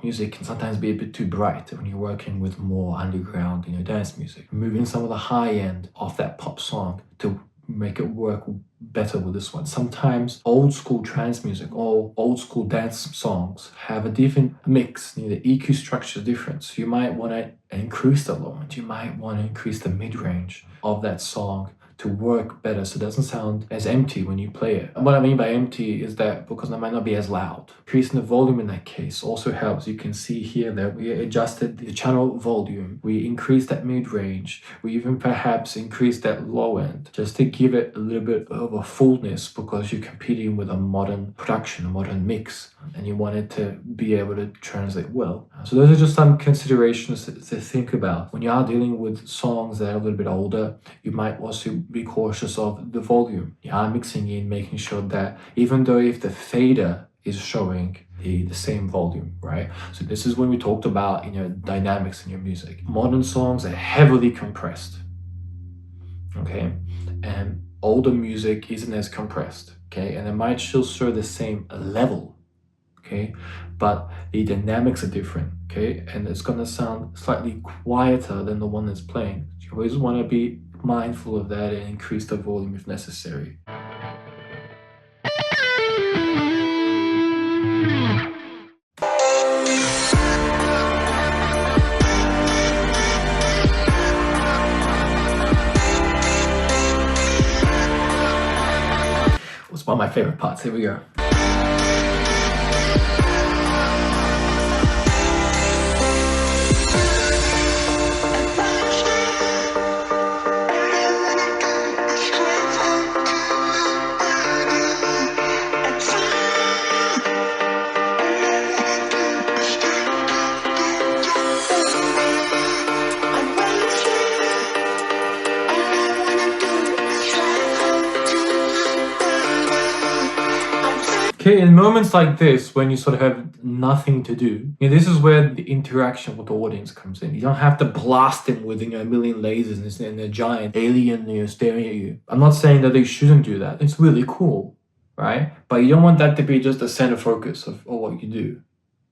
music can sometimes be a bit too bright when you're working with more underground, dance music. Moving some of the high end of that pop song to make it work better with this one. Sometimes old school trance music or old school dance songs have a different mix. The EQ structure is different. So you might want to increase the low end. You might want to increase the mid-range of that song to work better so it doesn't sound as empty when you play it. And what I mean by empty is that because it might not be as loud. Increasing the volume in that case also helps. You can see here that we adjusted the channel volume. We increased that mid-range. We even perhaps increased that low end just to give it a little bit of a fullness because you're competing with a modern production, a modern mix, and you want it to be able to translate well. So those are just some considerations to think about. When you are dealing with songs that are a little bit older, you might also be cautious of the volume. You are mixing in, making sure that even though if the fader is showing the same volume, right? So this is when we talked about, dynamics in your music. Modern songs are heavily compressed, okay? And older music isn't as compressed, okay? And it might still show the same level, okay? But the dynamics are different, okay? And it's gonna sound slightly quieter than the one that's playing. You always wanna be mindful of that and increase the volume if necessary. It's one of my favorite parts. Here we go. Okay, in moments like this, when you sort of have nothing to do, this is where the interaction with the audience comes in. You don't have to blast them with a million lasers and a giant alien staring at you. I'm not saying that they shouldn't do that. It's really cool, right? But you don't want that to be just the center focus of what you do.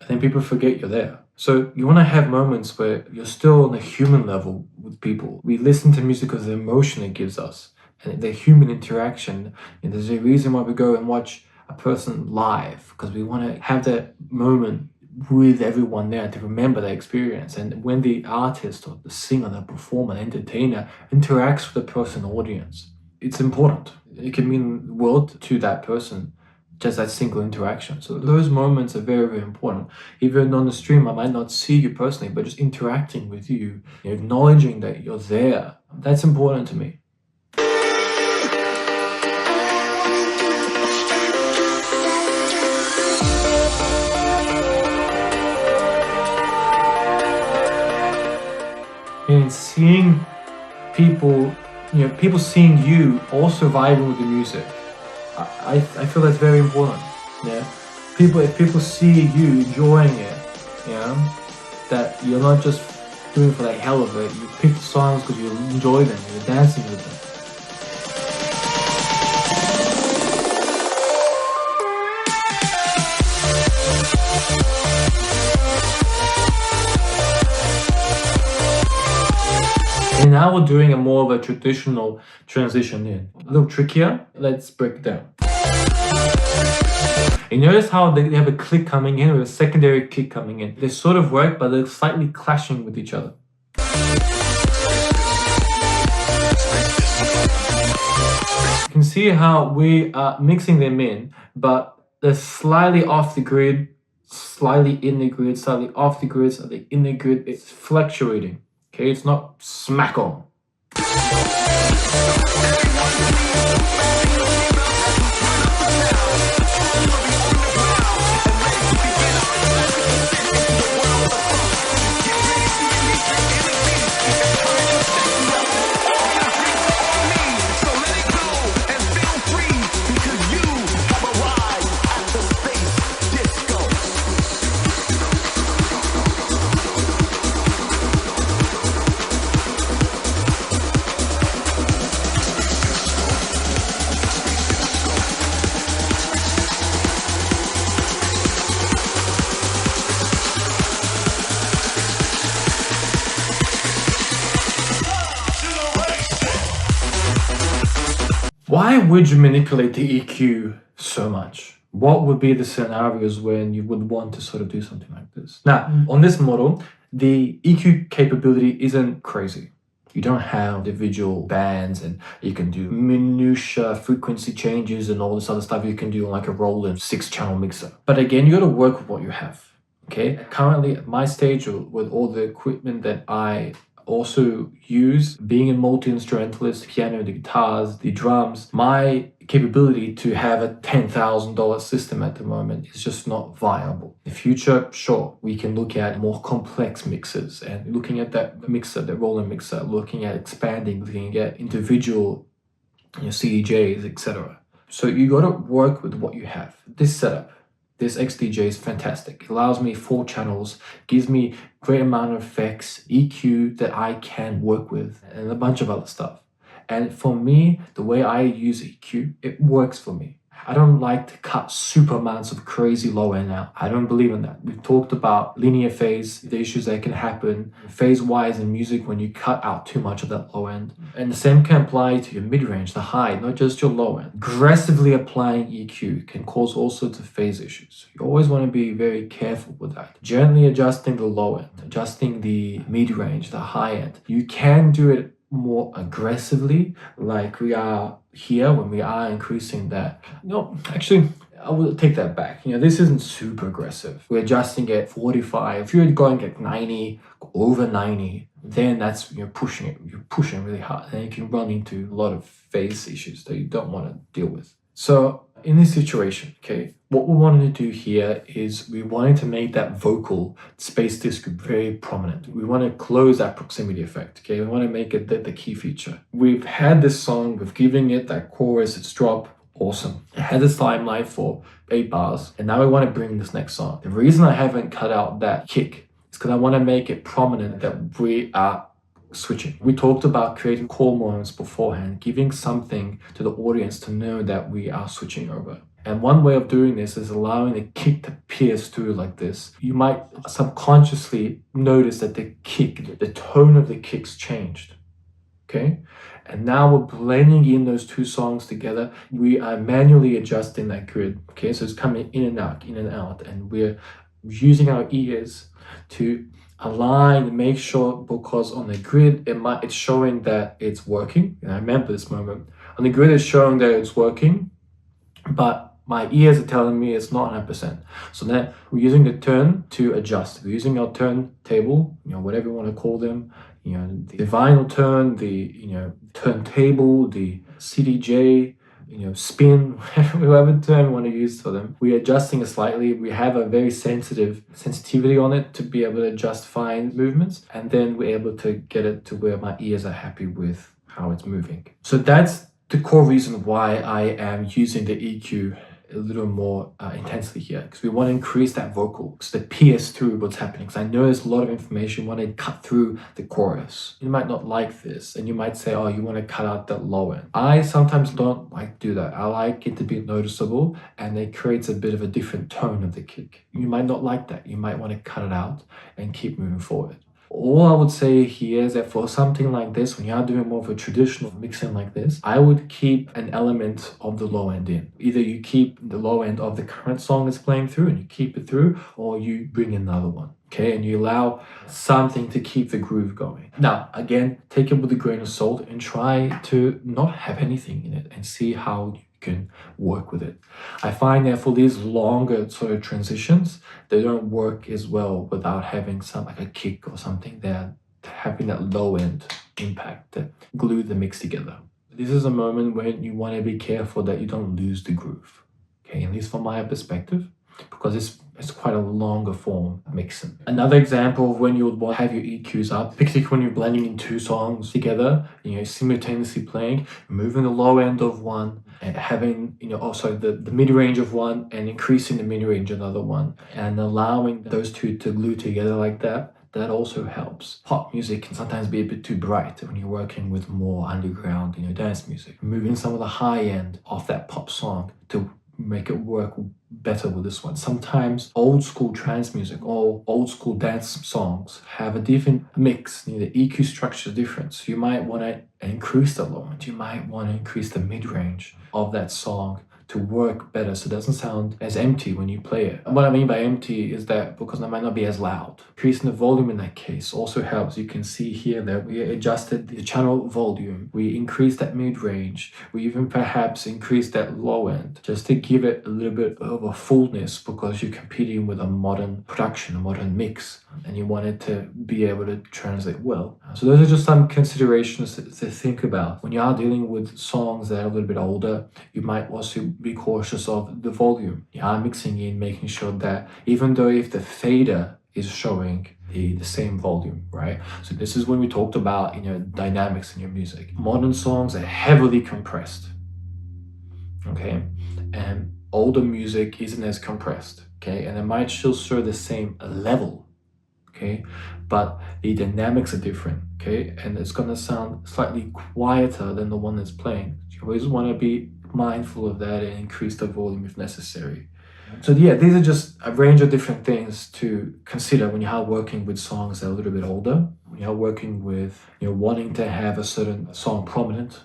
And then people forget you're there. So you want to have moments where you're still on a human level with people. We listen to music because of the emotion it gives us and the human interaction. And there's a reason why we go and watch a person live, because we want to have that moment with everyone there to remember that experience. And when the artist or the singer, the performer, the entertainer interacts with the person audience, it's important. It can mean the world to that person, just that single interaction. So those moments are very, very important. Even on the stream, I might not see you personally, but just interacting with you, acknowledging that you're there, that's important to me. And seeing people, people seeing you also vibing with the music, I feel that's very important. Yeah, if people see you enjoying it, that you're not just doing it for the hell of it. You pick the songs because you enjoy them. You're dancing with them. And now we're doing a more of a traditional transition in. A little trickier. Let's break it down. You notice how they have a click coming in with a secondary kick coming in. They sort of work, but they're slightly clashing with each other. You can see how we are mixing them in, but they're slightly off the grid, slightly in the grid, slightly off the grid, slightly in the grid. It's fluctuating. Okay, it's not smack on. why would you manipulate the EQ so much? What would be the scenarios when you would want to sort of do something like this? Now, on this model, the EQ capability isn't crazy. You don't have individual bands and you can do minutia frequency changes and all this other stuff you can do on like a Roland 6-channel mixer. But again, you got to work with what you have. Okay, currently at my stage with all the equipment that I also use, being a multi-instrumentalist, piano, the guitars, the drums, my capability to have a $10,000 system at the moment is just not viable. In the future, sure, we can look at more complex mixers and looking at that mixer, the Roland mixer, looking at expanding, looking at individual CDJs, etc. So you got to work with what you have. This setup, this XDJ is fantastic. It allows me 4 channels, gives me great amount of effects, EQ that I can work with, and a bunch of other stuff. And for me, the way I use EQ, it works for me. I don't like to cut super amounts of crazy low end out. I don't believe in that. We've talked about linear phase, the issues that can happen phase-wise in music when you cut out too much of that low end. And the same can apply to your mid-range, the high, not just your low end. Aggressively applying EQ can cause all sorts of phase issues. You always want to be very careful with that. Gently adjusting the low end, adjusting the mid-range, the high end. You can do it more aggressively, like we are here when we are increasing that. No, actually, I will take that back. This isn't super aggressive. We're adjusting at 45. If you're going at 90, over 90, then that's pushing it. You're pushing really hard, and you can run into a lot of phase issues that you don't want to deal with. So in this situation, okay, what we wanted to do here is we wanted to make that vocal space disc very prominent. We want to close that proximity effect, okay? We want to make it the key feature. We've had this song, we've given it that chorus, its drop, awesome. It had this limelight for 8 bars, and now we want to bring this next song. The reason I haven't cut out that kick is because I want to make it prominent that we are switching. We talked about creating core moments beforehand, giving something to the audience to know that we are switching over. And one way of doing this is allowing the kick to pierce through like this. You might subconsciously notice that the kick, the tone of the kicks changed. Okay? And now we're blending in those 2 songs together. We are manually adjusting that grid. Okay? So it's coming in and out, and we're using our ears to align and make sure, because on the grid it's showing that it's working. And I remember this moment. On the grid it's showing that it's working, but my ears are telling me it's not 100%. So then we're using the turn to adjust. We're using our turntable, whatever you want to call them, the vinyl turn, the turntable, the CDJ, spin, whatever term you want to use for them. We're adjusting it slightly. We have a very sensitivity on it to be able to adjust fine movements, and then we're able to get it to where my ears are happy with how it's moving. So that's the core reason why I am using the EQ a little more intensely here, because we want to increase that vocal, so that pierce through what's happening. Because I know there's a lot of information, you want to cut through the chorus. You might not like this, and you might say, oh, you want to cut out that low end. I sometimes don't like to do that. I like it to be noticeable, and it creates a bit of a different tone of the kick. You might not like that. You might want to cut it out and keep moving forward. All I would say here is that for something like this, when you are doing more of a traditional mixing like this, I would keep an element of the low end in. Either you keep the low end of the current song that's playing through and you keep it through, or you bring another one, okay? And you allow something to keep the groove going. Now, again, take it with a grain of salt and try to not have anything in it and see how you can work with it. I find that for these longer sort of transitions, they don't work as well without having some like a kick or something there, having that low end impact to glue the mix together. This is a moment when you want to be careful that you don't lose the groove, okay? At least from my perspective, because it's quite a longer form mixing. Another example of when you would want to have your EQs up, particularly when you're blending in 2 songs together, simultaneously playing, moving the low end of one and having, also the mid-range of one and increasing the mid-range another one, and allowing those 2 to glue together like that. That also helps. Pop music can sometimes be a bit too bright when you're working with more underground, dance music. Moving some of the high end of that pop song to make it work better with this one. Sometimes old school trance music or old school dance songs have a different mix. The EQ structure is different. So you might want to increase the low end. You might want to increase the mid-range of that song to work better so it doesn't sound as empty when you play it. And what I mean by empty is that because it might not be as loud. Increasing the volume in that case also helps. You can see here that we adjusted the channel volume. We increased that mid-range. We even perhaps increased that low end just to give it a little bit of a fullness because you're competing with a modern production, a modern mix, and you want it to be able to translate well. So those are just some considerations to think about. When you are dealing with songs that are a little bit older, you might also be cautious of the volume. You are mixing in, making sure that even though if the fader is showing the same volume, right? So this is when we talked about, dynamics in your music. Modern songs are heavily compressed, okay? And older music isn't as compressed, okay? And it might still show the same level, okay? But the dynamics are different, okay? And it's gonna sound slightly quieter than the one that's playing. You always wanna be mindful of that and increase the volume if necessary. So yeah, these are just a range of different things to consider when you are working with songs that are a little bit older, when you are working with, wanting to have a certain song prominent,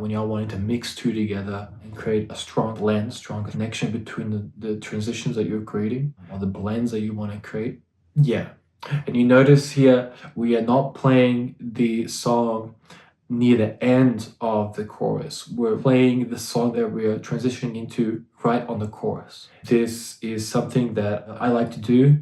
when you are wanting to mix two together and create a strong blend, strong connection between the transitions that you're creating or the blends that you want to create. Yeah. And you notice here, we are not playing the song near the end of the chorus. We're playing the song that we are transitioning into right on the chorus. This is something that I like to do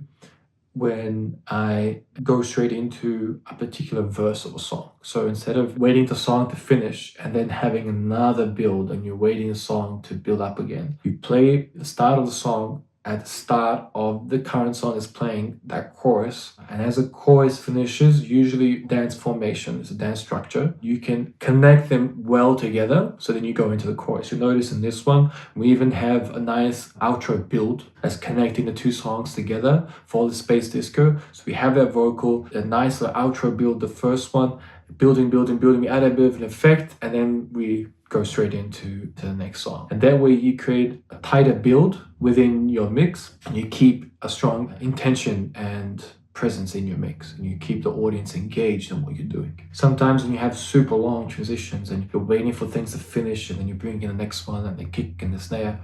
when I go straight into a particular verse of a song. So instead of waiting the song to finish and then having another build and you're waiting the song to build up again, you play the start of the song at the start of the current song is playing that chorus. And as the chorus finishes, usually dance formation is a dance structure. You can connect them well together. So then you go into the chorus. You'll notice in this one, we even have a nice outro build that's connecting the two songs together for the space disco. So we have that vocal, a nice outro build, the first one, building, we add a bit of an effect, and then we go straight into the next song. And that way you create a tighter build within your mix, and you keep a strong intention and presence in your mix, and you keep the audience engaged in what you're doing. Sometimes when you have super long transitions and you're waiting for things to finish and then you bring in the next one and the kick and the snare,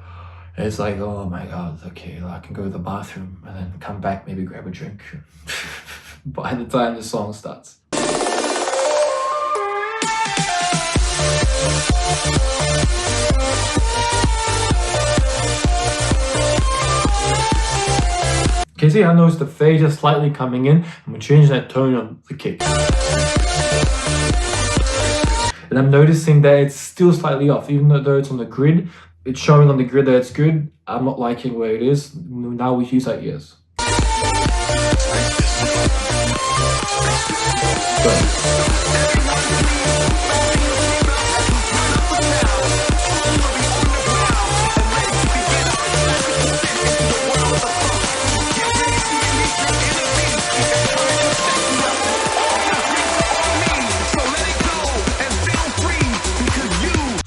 it's like, oh my God, okay, I can go to the bathroom and then come back, maybe grab a drink by the time the song starts. Okay, see, I notice the fade is slightly coming in, and we change that tone on the kick. And I'm noticing that it's still slightly off, even though it's on the grid. It's showing on the grid that it's good. I'm not liking where it is. Now we use our ears.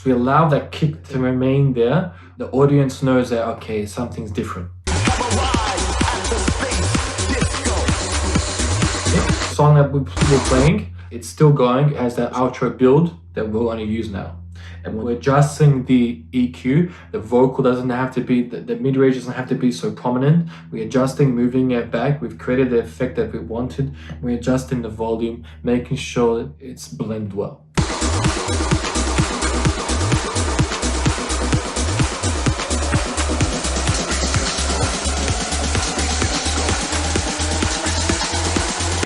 We allow that kick to remain there. The audience knows that, okay, something's different. The song that we're playing, it's still going, it has that outro build that we're going to use now. And when we're adjusting the EQ, the vocal doesn't have to be, the mid-range doesn't have to be so prominent. We're adjusting, moving it back. We've created the effect that we wanted. We're adjusting the volume, making sure that it's blended well.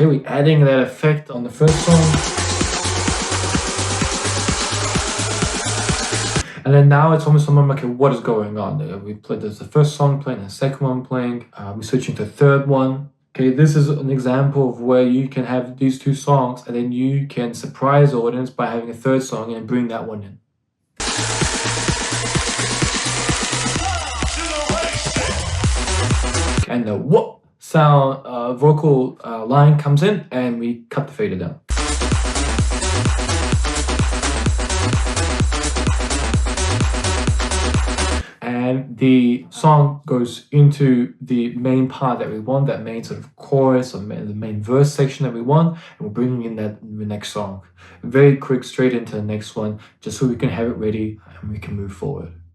Okay, we're adding that effect on the first song. And then now it's almost like, okay, what is going on? We played, there's the first song playing, the second one playing, we're switching to the third one. Okay, this is an example of where you can have these two songs and then you can surprise the audience by having a third song and bring that one in. And the what sound vocal line comes in and we cut the fader down. And and the song goes into the main part that we want, that main sort of chorus or the main verse section that we want, and we're bringing in the next song. Very quick, straight into the next one, just so we can have it ready and we can move forward.